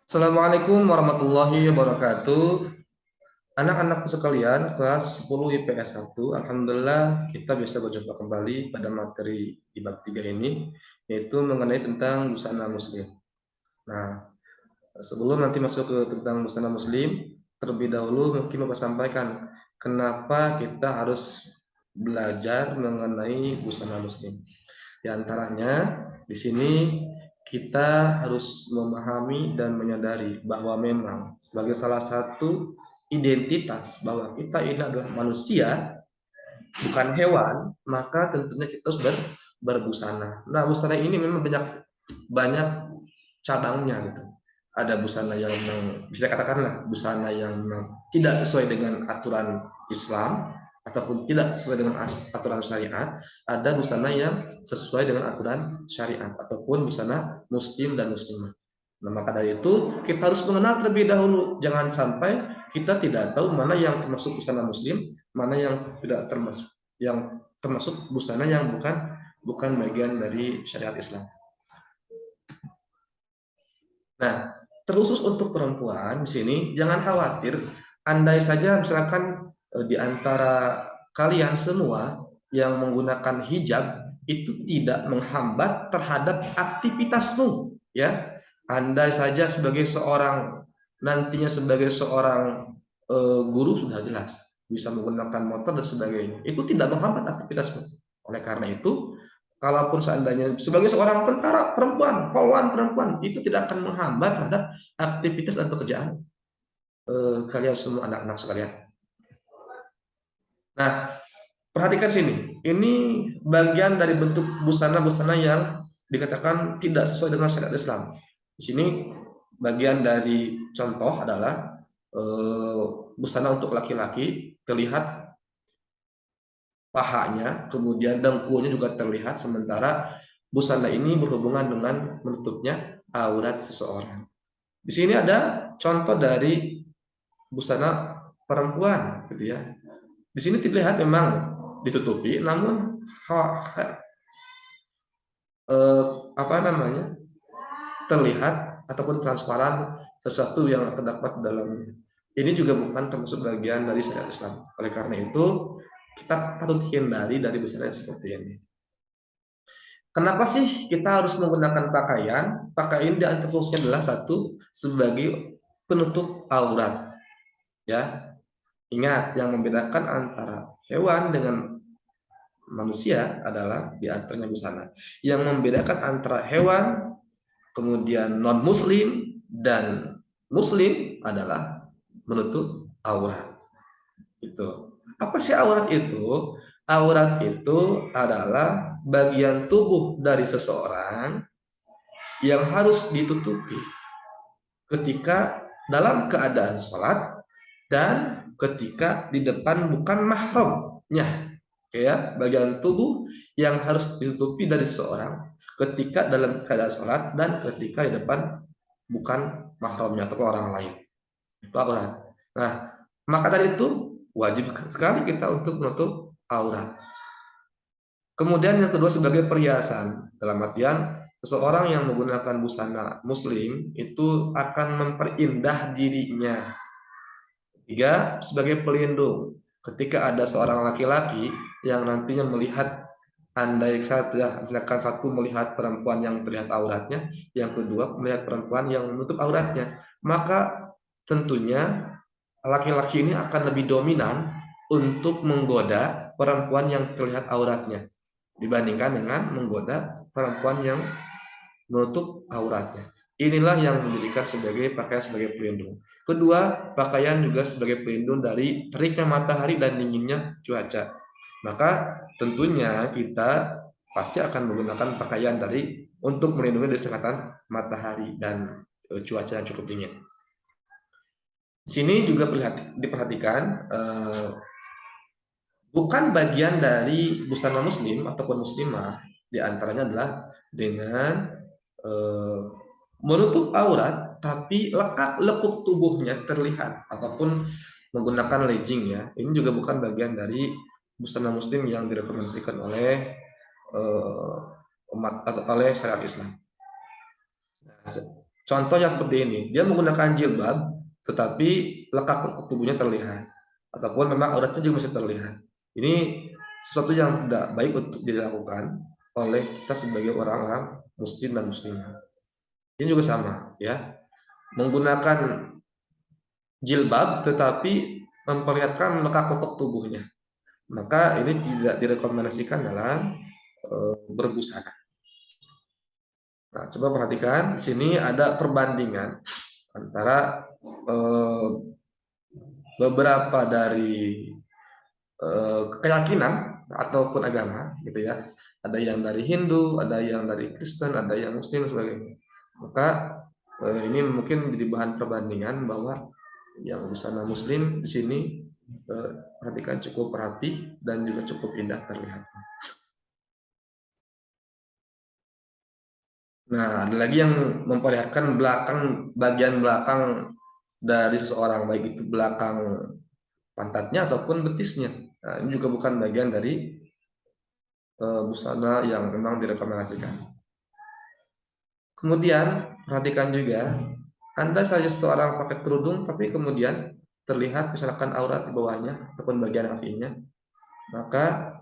Assalamualaikum warahmatullahi wabarakatuh. Anak-anakku sekalian, kelas 10 IPS 1, Alhamdulillah kita bisa berjumpa kembali pada materi di bab 3 ini, yaitu mengenai tentang busana muslim. Nah, sebelum nanti masuk ke tentang busana muslim, terlebih dahulu mungkin Bapak sampaikan kenapa kita harus belajar mengenai busana muslim. Di antaranya, di sini kita harus memahami dan menyadari bahwa memang sebagai salah satu identitas bahwa kita ini adalah manusia, bukan hewan, maka tentunya kita harus berbusana. Nah, busana ini memang banyak banyak cabangnya gitu. Ada busana yang bisa katakanlah busana yang tidak sesuai dengan aturan Islam ataupun tidak sesuai dengan aturan syariat, ada busana yang sesuai dengan aturan syariat ataupun busana muslim dan muslimah. Nah, maka dari itu kita harus mengenal terlebih dahulu, jangan sampai kita tidak tahu mana yang termasuk busana muslim, mana yang tidak termasuk, yang termasuk busana yang bukan bagian dari syariat Islam. Nah, terkhusus untuk perempuan di sini jangan khawatir, andai saja misalkan di antara kalian semua yang menggunakan hijab itu tidak menghambat terhadap aktivitasmu, ya. Andai saja sebagai seorang nantinya sebagai seorang guru sudah jelas bisa menggunakan motor dan sebagainya, itu tidak menghambat aktivitasmu. Oleh karena itu, kalaupun seandainya sebagai seorang tentara perempuan, polwan perempuan, itu tidak akan menghambat terhadap aktivitas dan pekerjaan kalian semua anak-anak sekalian. Nah, perhatikan sini. Ini bagian dari bentuk busana-busana yang dikatakan tidak sesuai dengan syariat Islam. Di sini bagian dari contoh adalah busana untuk laki-laki terlihat pahanya, kemudian dengkulnya juga terlihat, sementara busana ini berhubungan dengan menutupnya aurat seseorang. Di sini ada contoh dari busana perempuan, gitu ya. Di sini terlihat memang ditutupi, namun apa namanya terlihat ataupun transparan sesuatu yang terdapat dalamnya. Ini juga bukan termasuk bagian dari syariat Islam. Oleh karena itu, kita patut hindari dari busana yang seperti ini. Kenapa sih kita harus menggunakan pakaian? Pakaian di antara fungsinya adalah satu sebagai penutup aurat. Ya, ingat yang membedakan antara hewan dengan manusia adalah di antaranya busana. Yang membedakan antara hewan kemudian non muslim dan muslim adalah menutup aurat. Itu. Apa sih aurat itu? Aurat itu adalah bagian tubuh dari seseorang yang harus ditutupi ketika dalam keadaan sholat dan ketika di depan bukan mahramnya. Ya, bagian tubuh yang harus ditutupi dari seseorang ketika dalam keadaan sholat dan ketika di depan bukan mahramnya atau orang lain. Itu aurat. Nah, maka dari itu wajib sekali kita untuk menutup aurat. Kemudian yang kedua sebagai perhiasan, dalam artian seseorang yang menggunakan busana muslim itu akan memperindah dirinya. Tiga, sebagai pelindung. Ketika ada seorang laki-laki yang nantinya melihat, andai saja misalkan satu melihat perempuan yang terlihat auratnya, yang kedua melihat perempuan yang menutup auratnya, maka tentunya laki-laki ini akan lebih dominan untuk menggoda perempuan yang terlihat auratnya dibandingkan dengan menggoda perempuan yang menutup auratnya. Inilah yang menjadikan sebagai pakaian sebagai pelindung. Kedua, pakaian juga sebagai pelindung dari teriknya matahari dan dinginnya cuaca. Maka tentunya kita pasti akan menggunakan pakaian dari untuk melindungi dari sengatan matahari dan cuaca yang cukup dingin. Di sini juga diperhatikan bukan bagian dari busana muslim ataupun muslimah, diantaranya adalah dengan menutup aurat tapi lekuk tubuhnya terlihat ataupun menggunakan legging, ya. Ini juga bukan bagian dari busana muslim yang direkomendasikan oleh umat atau oleh syariat Islam. Contoh yang seperti ini, dia menggunakan jilbab, tetapi lekak tubuhnya terlihat, ataupun memang auratnya juga masih terlihat. Ini sesuatu yang tidak baik untuk dilakukan oleh kita sebagai orang-orang muslim dan muslimah. Ini juga sama, ya, menggunakan jilbab tetapi memperlihatkan lekak-lekuk tubuhnya, maka ini tidak direkomendasikan dalam berbusana. Nah, coba perhatikan di sini ada perbandingan antara beberapa dari keyakinan ataupun agama, gitu ya. Ada yang dari Hindu, ada yang dari Kristen, ada yang Muslim dan sebagainya. Maka ini mungkin jadi bahan perbandingan bahwa yang busana Muslim di sini perhatikan cukup rapi dan juga cukup indah terlihat. Nah, ada lagi yang memperlihatkan bagian belakang dari seseorang, baik itu belakang pantatnya ataupun betisnya. Nah, ini juga bukan bagian dari busana yang memang direkomendasikan. Kemudian perhatikan juga, Anda saja seorang pakai kerudung tapi kemudian terlihat misalkan aurat di bawahnya ataupun bagian kakinya, maka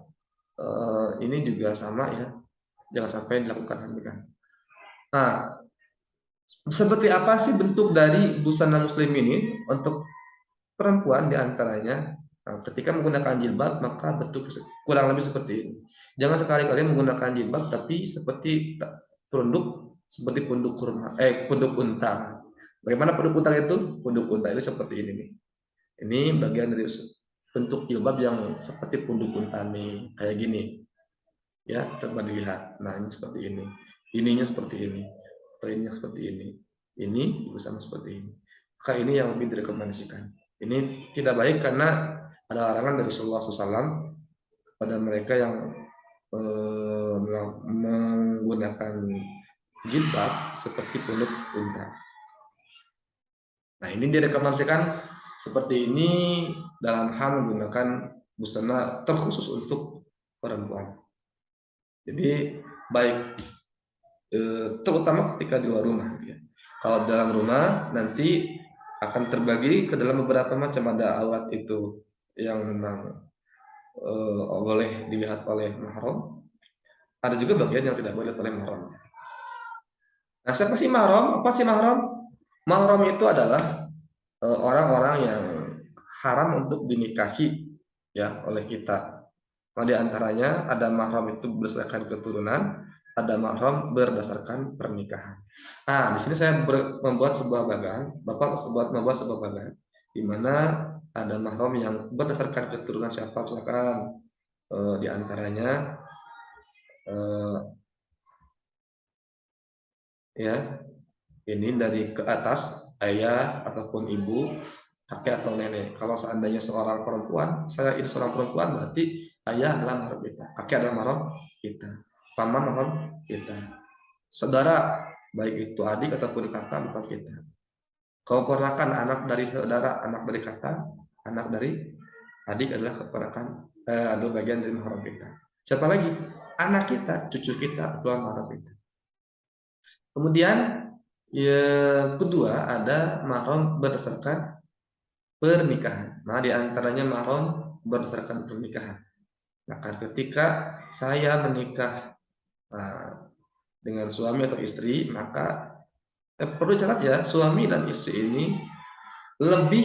ini juga sama, ya, jangan sampai dilakukan demikian. Nah, seperti apa sih bentuk dari busana muslim ini untuk perempuan diantaranya? Nah, ketika menggunakan jilbab maka bentuk kurang lebih seperti ini. Jangan sekali-kali menggunakan jilbab tapi seperti punduk kurma, punduk unta. Bagaimana punduk unta itu? Punduk unta itu seperti ini nih. Ini bagian dari bentuk jilbab yang seperti punduk unta nih, kayak gini. Ya, coba dilihat. Nah, ini seperti ini. Ininya seperti ini. Atau ininya seperti ini. Ini sama seperti ini. Maka ini yang lebih direkomendasikan. Ini tidak baik karena ada larangan dari Rasulullah SAW pada mereka yang menggunakan jilbab seperti punduk unta. Nah, ini direkomendasikan seperti ini dalam hal menggunakan busana terkhusus untuk perempuan. Jadi baik terutama ketika di luar rumah, ya. Kalau dalam rumah nanti akan terbagi ke dalam beberapa macam, ada aurat itu yang memang boleh dilihat oleh mahram, ada juga bagian yang tidak boleh oleh mahram. Nah, siapa sih mahram? Apa sih mahram? Mahram itu adalah orang-orang yang haram untuk dinikahi, ya, oleh kita. Nah, di antaranya ada mahram itu berdasarkan keturunan, ada mahram berdasarkan pernikahan. Nah, di sini saya membuat sebuah bagan, Bapak membuat sebuah bagan, di mana ada mahram yang berdasarkan keturunan siapa, misalkan di antaranya ya, ini dari ke atas ayah ataupun ibu, kakek atau nenek. Kalau seandainya seorang perempuan, saya ini seorang perempuan, berarti ayah adalah mahram kita, kakek adalah mahram kita, paman mahram kita, saudara baik itu adik ataupun kakak mahram kita. Kalau keponakan, anak dari saudara, anak dari kakak, anak dari adik adalah keponakan, adalah bagian dari mahram kita. Siapa lagi? Anak kita, cucu kita adalah mahram kita. Kemudian yang kedua ada mahram berdasarkan pernikahan. Nah, di antaranya mahram berdasarkan pernikahan. Maka ketika saya menikah dengan suami atau istri, maka perlu catat ya, suami dan istri ini lebih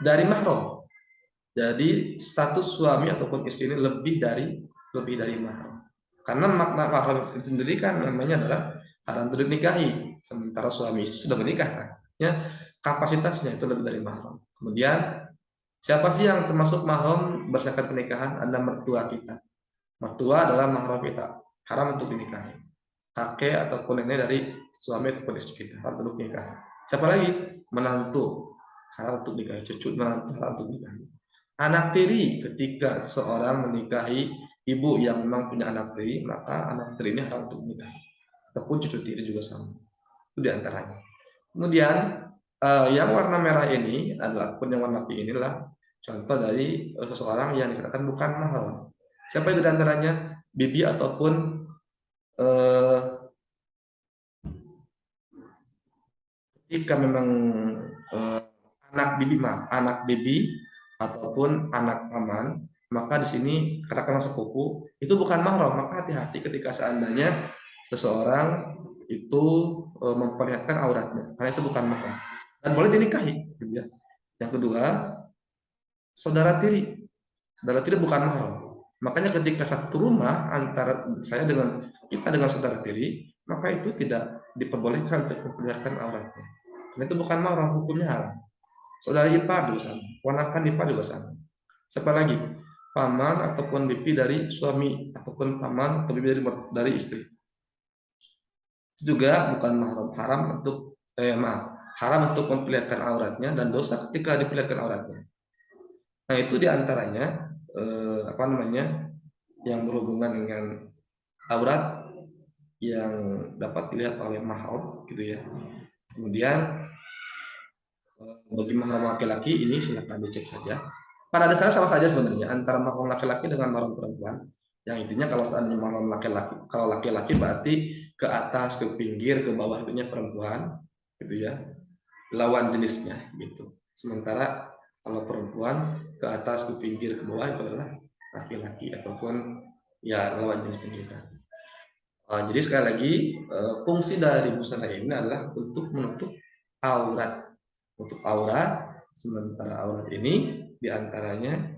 dari mahram. Jadi status suami ataupun istri ini lebih dari mahram. Karena makna mahram sendiri kan namanya adalah haram untuk dinikahi. Sementara suami sudah menikah, kan? Ya, kapasitasnya itu lebih dari mahram. Kemudian siapa sih yang termasuk mahram berdasarkan pernikahan? Ada mertua kita. Mertua adalah mahram kita, haram untuk dinikahi. Kakek ataupun nenek dari suami ataupun istri kita, haram untuk dinikahi. Siapa lagi? Menantu, haram untuk dinikahi. Cucu menantu, haram untuk dinikahi. Anak tiri, ketika seorang menikahi ibu yang memang punya anak tiri, maka anak tiri ini haram untuk dinikahi. Ataupun cucu tiri juga sama. Itu diantaranya. Kemudian yang warna merah ini adalah pun yang warna pink inilah contoh dari seseorang yang dikatakan bukan mahram. Siapa itu diantaranya? Bibi ataupun Jika memang eh, anak bibi ataupun anak paman, maka di sini katakanlah sepupu itu bukan mahram, maka hati-hati ketika seandainya seseorang itu memperlihatkan auratnya, karena itu bukan mahram dan boleh dinikahi, gitu ya. Yang kedua, saudara tiri. Saudara tiri bukan mahram. Makanya ketika satu rumah antara saya dengan kita dengan saudara tiri, maka itu tidak diperbolehkan untuk memperlihatkan auratnya. Karena itu bukan mahram, hukumnya haram. Saudara ipar juga sama, ponakan ipar juga sama. Siapa lagi? Paman ataupun bibi dari suami ataupun paman atau bibi dari istri. Itu juga bukan mahram, haram untuk haram untuk memperlihatkan auratnya dan dosa ketika diperlihatkan auratnya. Nah, itu diantaranya apa namanya yang berhubungan dengan aurat yang dapat dilihat oleh mahram, gitu ya. Kemudian bagi mahram laki-laki ini silakan dicek saja. Pada dasarnya sama saja sebenarnya antara mahram laki-laki dengan mahram perempuan. Yang intinya kalau seandainya mahram laki-laki, kalau laki-laki berarti ke atas, ke pinggir, ke bawah itunya perempuan, gitu ya. Lawan jenisnya gitu. Sementara kalau perempuan ke atas, ke pinggir, ke bawah itu adalah laki-laki ataupun ya lawan jenisnya juga. Jadi sekali lagi fungsi dari busana ini adalah untuk menutup aurat, sementara aurat ini diantaranya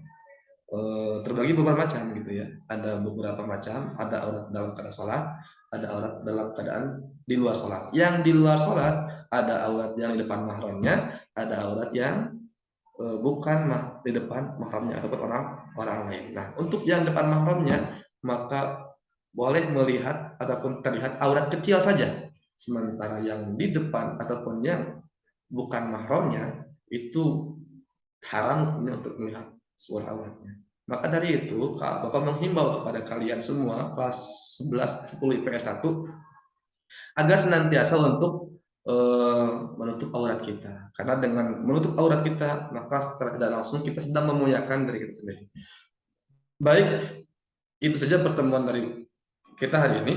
terbagi beberapa macam, gitu ya. Ada beberapa macam, ada aurat dalam keadaan sholat, ada aurat dalam keadaan di luar sholat. Yang di luar sholat ada aurat yang di depan mahramnya, ada aurat yang bukan di depan mahramnya ataupun orang lain. Nah, untuk yang depan mahramnya maka boleh melihat ataupun terlihat aurat kecil saja. Sementara yang di depan ataupun yang bukan mahramnya itu haram untuk melihat suara auratnya. Maka dari itu, Bapak menghimbau kepada kalian semua kelas 11 10 IPS 1 agar senantiasa untuk menutup aurat kita. Karena dengan menutup aurat kita, maka secara tidak langsung kita sedang memuliakan diri kita sendiri. Baik, itu saja pertemuan dari kita hari ini.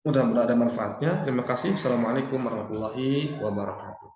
Mudah-mudahan ada manfaatnya. Terima kasih. Assalamualaikum warahmatullahi wabarakatuh.